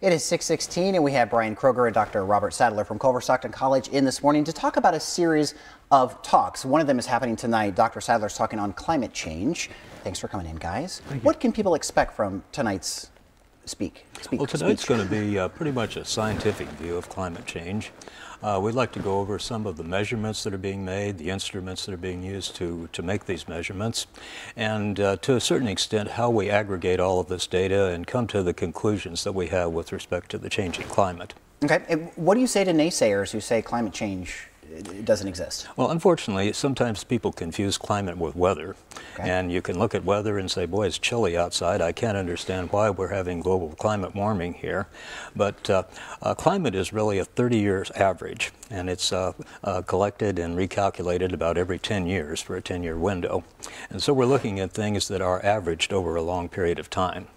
It is 6:16, and we have Brian Kroger and Dr. Robert Sadler from Culver Stockton College in this morning to talk about a series of talks. One of them is happening tonight. Dr. Sadler's talking on climate change. Thanks for coming in, guys. What can people expect from tonight's speech? Well, tonight's going to be pretty much a scientific view of climate change. We'd like to go over some of the measurements that are being made, the instruments that are being used to make these measurements, and to a certain extent how we aggregate all of this data and come to the conclusions that we have with respect to the changing climate. Okay, and what do you say to naysayers who say climate change doesn't exist? Well, unfortunately, sometimes people confuse climate with weather. Okay. And you can look at weather and say, boy, it's chilly outside. I can't understand why we're having global climate warming here. But climate is really a 30-year average, and it's collected and recalculated about every 10 years for a 10-year window. And so we're looking at things that are averaged over a long period of time.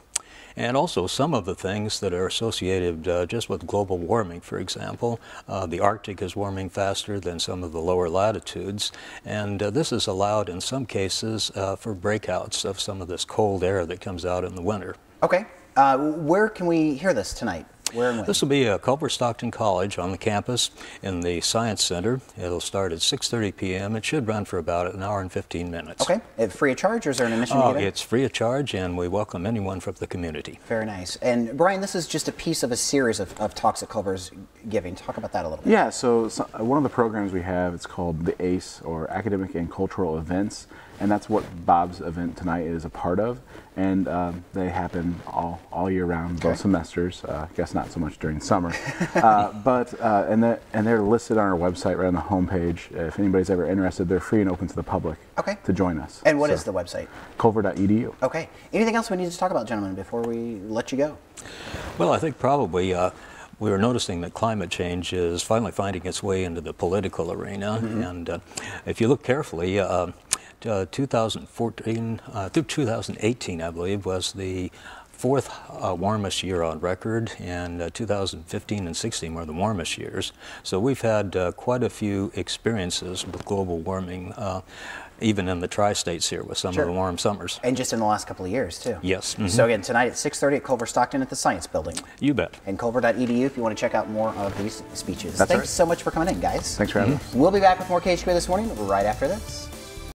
And also some of the things that are associated just with global warming. For example, the Arctic is warming faster than some of the lower latitudes, and this is allowed in some cases for breakouts of some of this cold air that comes out in the winter. Okay. Where can we hear this tonight? Where and when? This will be Culver Stockton College on the campus in the Science Center. It'll start at 6:30 p.m. It should run for about an hour and 15 minutes. Okay. Free of charge, or is there an admission to get in? It's free of charge, and we welcome anyone from the community. Very nice. And Brian, this is just a piece of a series of talks that Culver's giving. Talk about that a little bit. Yeah, so one of the programs we have, it's called the ACE, or Academic and Cultural Events, and that's what Bob's event tonight is a part of. And they happen all year round, both semesters. I guess not so much during summer, and they're listed on our website right on the homepage. If anybody's ever interested, they're free and open to the public. To join us. And what is the website? Culver.edu. Okay. Anything else we need to talk about, gentlemen, before we let you go? Well, I think probably we were noticing that climate change is finally finding its way into the political arena, and if you look carefully. 2014 through 2018, I believe, was the fourth warmest year on record, and 2015 and 16 were the warmest years. So we've had quite a few experiences with global warming, even in the tri-states here with some of the warm summers. And just in the last couple of years, too. Yes. So again, tonight at 6:30 at Culver Stockton at the Science Building. You bet. And culver.edu if you want to check out more of these speeches. That's Thanks so much for coming in, guys. Thanks for having us. We'll be back with more KHQA this morning right after this.